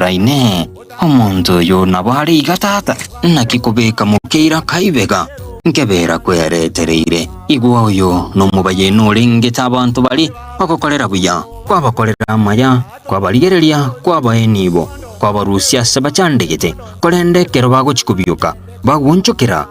raine omuntu yo nabari gatata nakikubeka mukeira kaibega nkebera kweretereire igwa oyo nomubaye nolengeta abantu bali bakokolera buya kwabakolera amaya kwabaligereria kwabaenibo kwabarusia sabachandegete kolendekero bagochikubyuka bagunchokera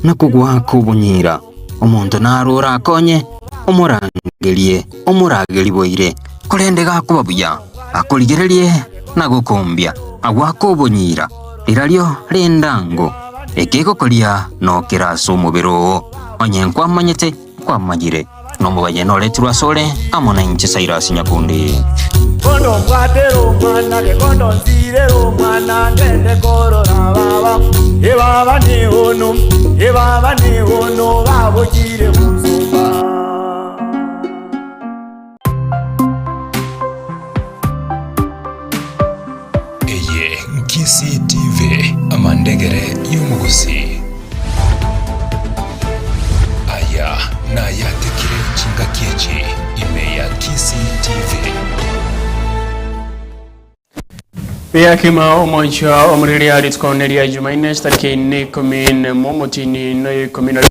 nakugwa kubunyira omuntu narura akonye omurangelie omurageliboire kolendega kubabuya akoligererie nagukumbya agwakubunyira liralyo lendango ekegokoria nokeraso omubiro onyenkwa manyete kwamanyire nomubaye noletirwa sole amona Chinsa Isano nyakundi kondo mbwatero mwana ke kondo nzirero mwana ngende korora baba ni hono babugire muzumba eye Nkisi TV amandegere y'umugusi aya nayatekire chinga kiechi ime ya Nkisi TV Pia kima omoncha omuriria ritkoneria Jumanne tariki 4 momotini no 10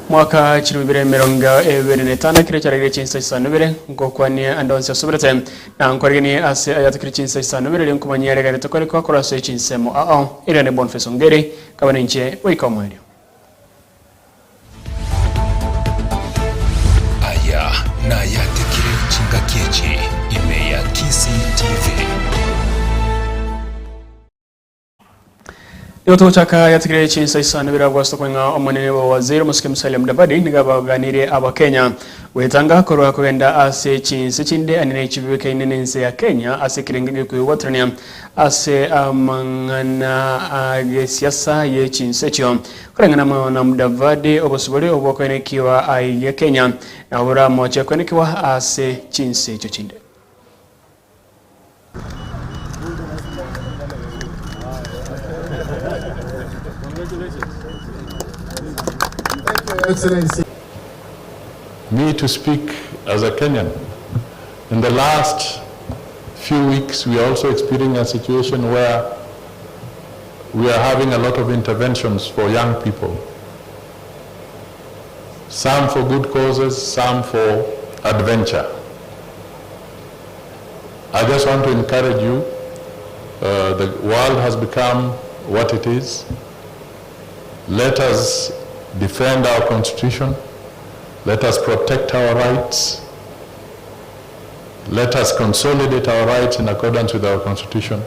mwaka 2025 kire charege Chinsa Isano bere ngokwani andonse sobrete na nkorigini ase ayatukire Chinsa Isano bere nkumanyere gare tokore kwa korase chinsemo ire ne Bonface Ongeri kabanenche wikomwerio aya nayatekire chinga kiechi ime ya Nkisi TV Yoto chaka yatikire Chinsa Isano bira gwasto kwenga omonene wa waziri Musike Musalia Mudavadi nigabaganire aba Kenya wetanga korwa kwenda ase Chinsa chinde anene chibweke inenense ya Kenya ase kirengege kuwatrania ase amangana age siasa ye Chinsa chyo kurengana na Mudavadi obosubole obokwenekiwa ai ya Kenya na ora mocha kwenekiwa ase Chinsa chyo chinde Excellency. Me to speak as a Kenyan. In the last few weeks, we are also experiencing a situation where we are having a lot of interventions for young people. Some for good causes, some for adventure. I just want to encourage you. The world has become what it is. Let us defend our constitution. Let us protect our rights. Let us consolidate our rights in accordance with our constitution.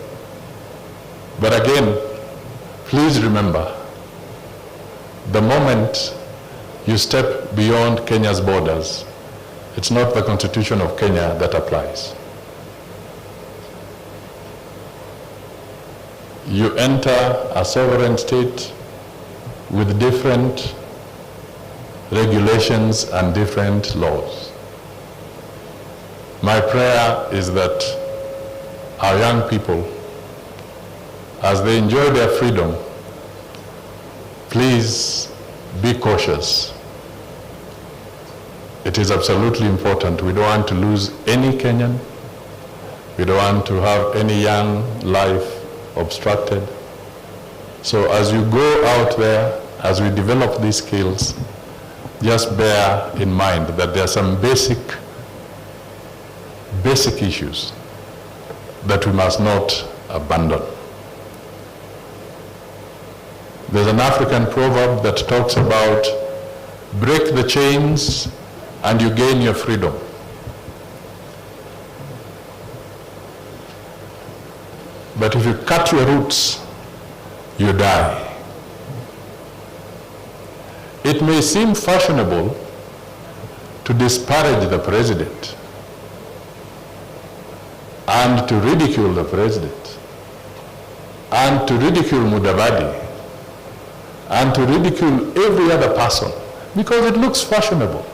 But again, please remember, the moment you step beyond Kenya's borders, it's not the constitution of Kenya that applies. You enter a sovereign state with different regulations and different laws. My prayer is that our young people, as they enjoy their freedom, please be cautious. It is absolutely important. We don't want to lose any Kenyan. We don't want to have any young life obstructed. So as you go out there, as we develop these skills, just bear in mind that there are some basic issues that we must not abandon. There's an African proverb that talks about break the chains and you gain your freedom. But if you cut your roots, you die. It may seem fashionable to disparage the president and to ridicule the president and to ridicule Mudavadi and to ridicule every other person because it looks fashionable.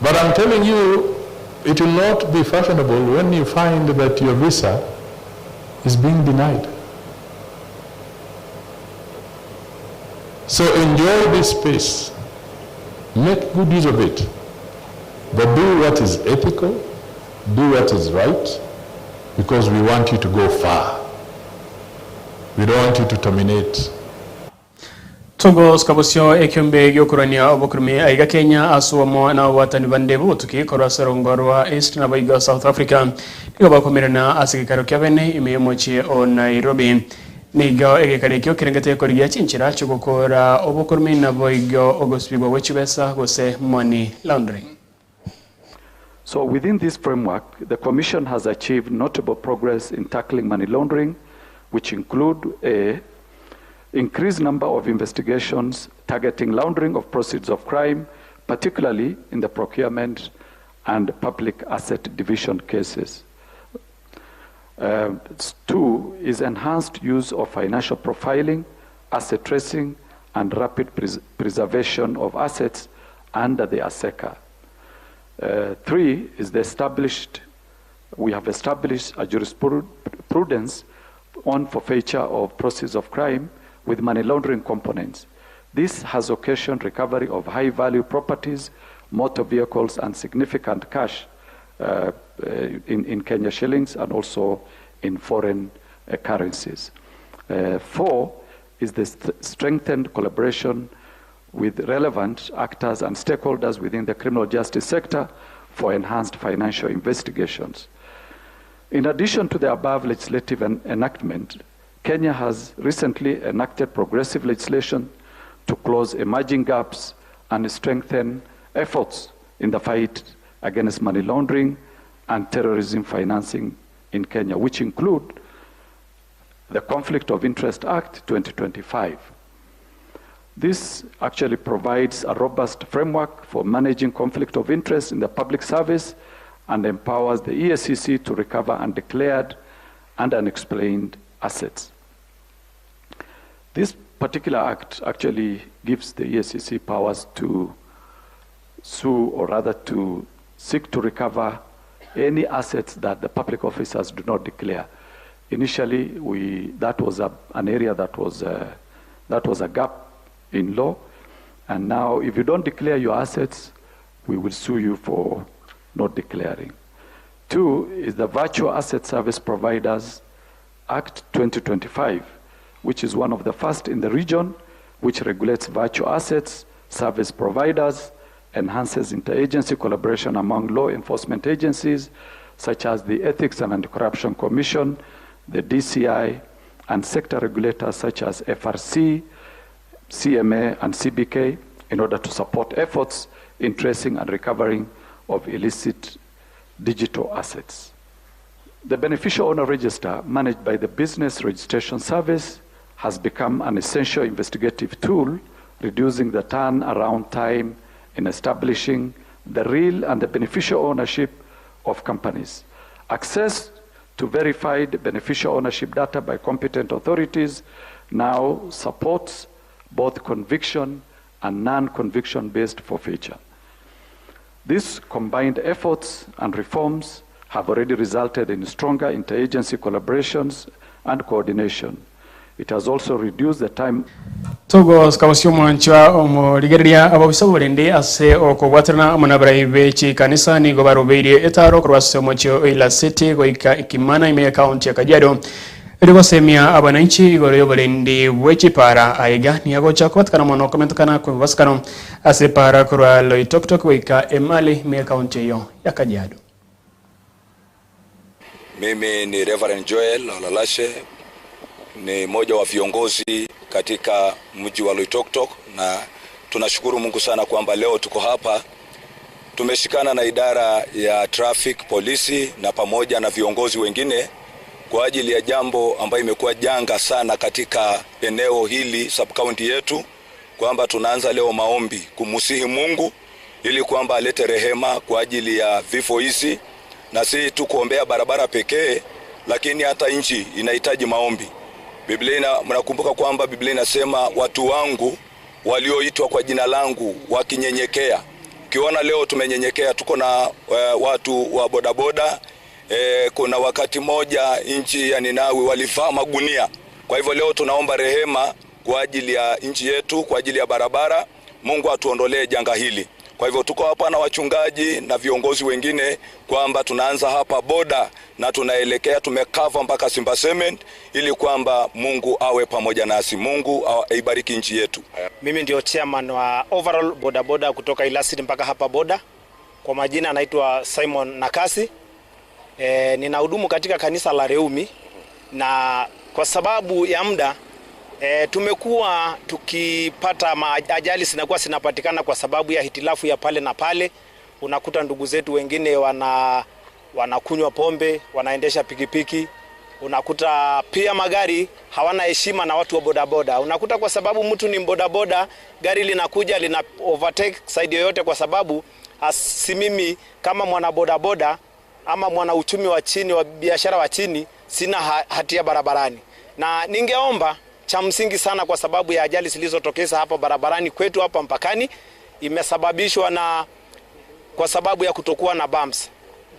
But I'm telling you, it will not be fashionable when you find that your visa is being denied. So enjoy this space, make good use of it, but do what is ethical, do what is right, because we want you to go far. We don't want you to terminate. Togo skabosyo ekyombe gyokurania obukurumi aiga Kenya asuwamo na watani bande butuki korasero ngorwa East na baiga South Africa nigo bakomerana asigikaro kyabene imeyomochi o Nairobi nigo egekare kyo kirengete korigia chinchira chugukora obukurumi na baiga ogosbigwa wechibesa gose money laundering. So within this framework, the Commission has achieved notable progress in tackling money laundering, which include a increased number of investigations targeting laundering of proceeds of crime, particularly in the procurement and public asset division cases. Two is enhanced use of financial profiling, asset tracing, and rapid preservation of assets under the ASECA. Three is we have established a jurisprudence on forfeiture of proceeds of crime with money laundering components. This has occasioned recovery of high-value properties, motor vehicles, and significant cash in Kenya shillings and also in foreign currencies. Four is the strengthened collaboration with relevant actors and stakeholders within the criminal justice sector for enhanced financial investigations. In addition to the above legislative enactment, Kenya has recently enacted progressive legislation to close emerging gaps and strengthen efforts in the fight against money laundering and terrorism financing in Kenya, which include the Conflict of Interest Act 2025. This actually provides a robust framework for managing conflict of interest in the public service and empowers the EACC to recover undeclared and unexplained assets. This particular act actually gives the EACC powers to sue, or rather to seek to recover any assets that the public officers do not declare. Initially, that was an area that was a gap in law, and now if you don't declare your assets, we will sue you for not declaring. Two is the Virtual Asset Service Providers Act 2025, which is one of the first in the region, which regulates virtual assets, service providers, enhances interagency collaboration among law enforcement agencies, such as the Ethics and Anti-Corruption Commission, the DCI, and sector regulators such as FRC, CMA, and CBK, in order to support efforts in tracing and recovering of illicit digital assets. The Beneficial Owner Register, managed by the Business Registration Service, has become an essential investigative tool, reducing the turnaround time in establishing the real and the beneficial ownership of companies. Access to verified beneficial ownership data by competent authorities now supports both conviction and non-conviction based forfeiture. These combined efforts and reforms have already resulted in stronger interagency collaborations and coordination. It has also reduced the time. Togo skawasyo mwanchwa omurigeria ababisoborende ase okobwaterana amanabrai Chinsa ni gobarobeire etaro kurwase mocho ila city goika ikimana ime county ya Kajiado. Iligo semia abananchi igoro yoborende wechipara aiga ni agocha kwatkana mono komentukana kuvaskano ase para kurwa loitoktok goika emali ime county ya Kajiado. Mimi ni Reverend Joel Olalashe, ni moja wa viongozi katika mji wa Loitoktok, na tunashukuru Mungu sana kwamba leo tuko hapa. Tumeshikana na idara ya traffic polisi na pamoja na viongozi wengine kwa ajili ya jambo ambayo imekuwa janga sana katika eneo hili sub county yetu, kwamba tunaanza leo maombi kumusihi Mungu ili kwamba alete rehema kwa ajili ya vifo hizi, na si tu kuombea barabara pekee, lakini hata nchi inahitaji maombi. Mnakumbuka kwamba Biblia inasema watu wangu walioitwa kwa jina langu wakinyenyekea. Ukiona leo tumenyenyekea, tuko na watu wa bodaboda. Kuna wakati moja nchi ya Ninawi walivaa magunia. Kwa hivyo leo tunaomba rehema kwa ajili ya nchi yetu, kwa ajili ya barabara. Mungu atuondolee janga hili. Kwa hivyo tuko hapa na wachungaji na viongozi wengine kwamba tunaanza hapa boda na tunaelekea tumekava mpaka Simba Cement ili kwamba Mungu awe pamoja nasi. Mungu aibariki nchi yetu. Mimi ndio chairman wa overall boda boda kutoka Ilasiri mpaka hapa boda. Kwa majina anaitwa Simon Nakasi. Ninahudumu katika kanisa la Reumi, na kwa sababu ya muda tumekuwa tukipata ajali zinakuwa zinapatikana kwa sababu ya hitilafu ya pale na pale. Unakuta ndugu zetu wengine wanakunywa pombe, wanaendesha pikipiki. Unakuta pia magari hawana heshima na watu wa bodaboda. Unakuta kwa sababu mtu ni bodaboda, gari linakuja lina overtake side yoyote, kwa sababu si mimi kama mwana bodaboda ama mwana uchumi wa chini wa biashara wa chini sina hatia barabarani. Na ningeomba cha msingi sana, kwa sababu ya ajali zilizotokeza hapa barabarani kwetu hapa mpakani imesababishwa na kwa sababu ya kutokuwa na bumps.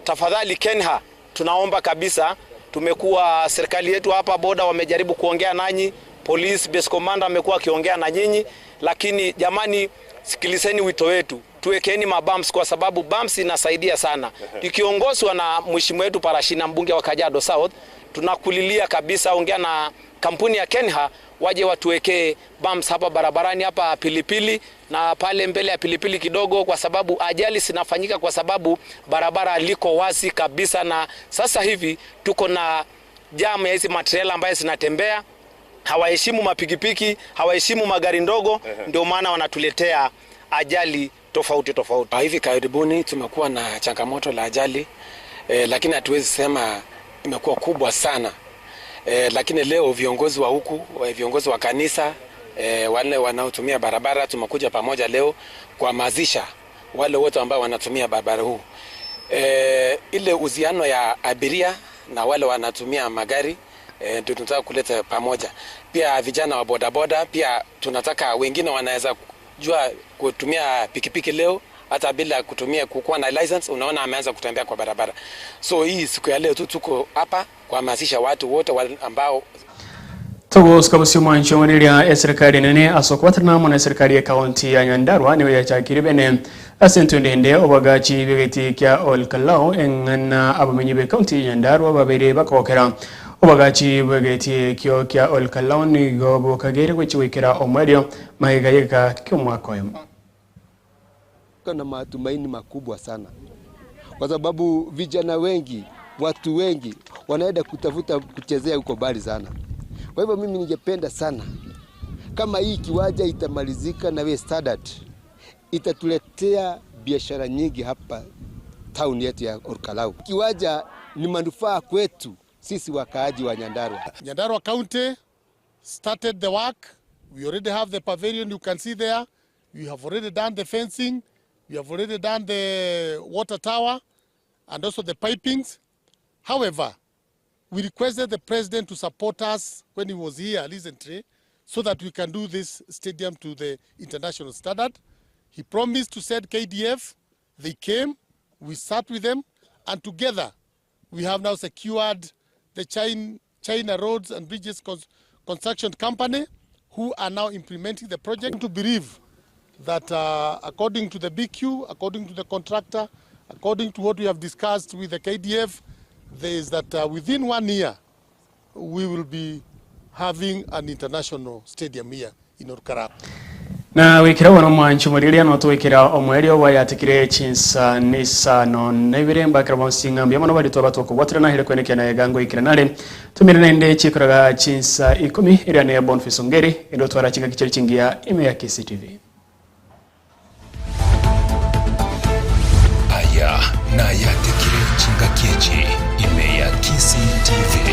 Tafadhali Kenha, tunaomba kabisa, tumekuwa serikali yetu hapa boda wamejaribu kuongea nanyi, police base commander amekuwa akiongea na nyinyi, lakini jamani, sikilizeni wito wetu, tuwekeni mabumps, kwa sababu bumps inasaidia sana. Tukiongozwa na mheshimiwa wetu Parashina, mbunge wa Kajiado South, tunakulilia kabisa, ongea na kampuni ya Kenha waje watuwekee bumps hapa barabarani hapa Pilipili na pale mbele ya Pilipili kidogo, kwa sababu ajali zinafanyika kwa sababu barabara liko wazi kabisa, na sasa hivi tuko na jamu ya hizi matrela ambayo zinatembea, hawaheshimu mapikipiki, hawaheshimu magari ndogo, ndio maana wanatuletea ajali tofauti. Hivi karibuni tumekuwa na changamoto la ajali, lakini hatuwezi sema imekuwa kubwa sana. Lakini leo viongozi wa huku, viongozi wa kanisa, wale wanaotumia barabara, tumekuja pamoja leo kuhamasisha wale wote ambao wanatumia barabara huu. Ile uziano ya abiria na wale wanatumia magari ndio tunataka kuleta pamoja. Pia vijana wa bodaboda pia tunataka, wengine wanaweza jua kutumia pikipiki leo hata bila kukuwa na license, unaona ameanza kutembea kwa barabara. So hii siku ya leo tuko hapa kuhamasisha watu wote ambao Togo skabusio mwancho wanilia serikali nene asokwatana mwana serikali ya kaunti ya Nyandarua niwe ya chakiri bene asentu ndende obagachi bigeti kya olkalao engana abamenyi be kaunti ya Nyandarua babere bakokera obagachi bigeti kyo kya olkalao ni gobo kagere kwechiwekera omwedio mahigayeka kyomwakoyo. Kuna matumaini makubwa sana, kwa sababu vijana wengi, watu wengi wanaenda kutafuta kuchezea huko bali sana. Kwa hivyo mimi ningependa sana kama hii kiwanja itamalizika na we standard, itatuletea biashara nyingi hapa town yetu ya Olkalau. Kiwanja ni manufaa kwetu sisi wakaaji wa Nyandarua. Nyandarua County started the work. We already have the pavilion you can see there. We have already done the fencing. We have already done the water tower and also the pipings. However, we requested the president to support us when he was here recently so that we can do this stadium to the international standard. He promised to send KDF. They came, we sat with them, and together we have now secured the China Roads and Bridges Construction Company, who are now implementing the project. To believe that according to the BQ, according to the contractor, according to what we have discussed with the KDF, there is that within 1 year we will be having an international stadium here in Olkalau. Na wikira wana mwancho murilia no tuwikira omwerio wayatikire Chinsa Isano na Ibere mbakira bonsinga mbya mano bali twabatoko watira na hele kwenekya na egango ikira nale tumire nende chikuraga Chinsa 10 iri ne Bonface Ongeri ndo twara chinga kichari chingia ime ya KCTV. Aya na yatikire chinga kiechi ime ya KCTV.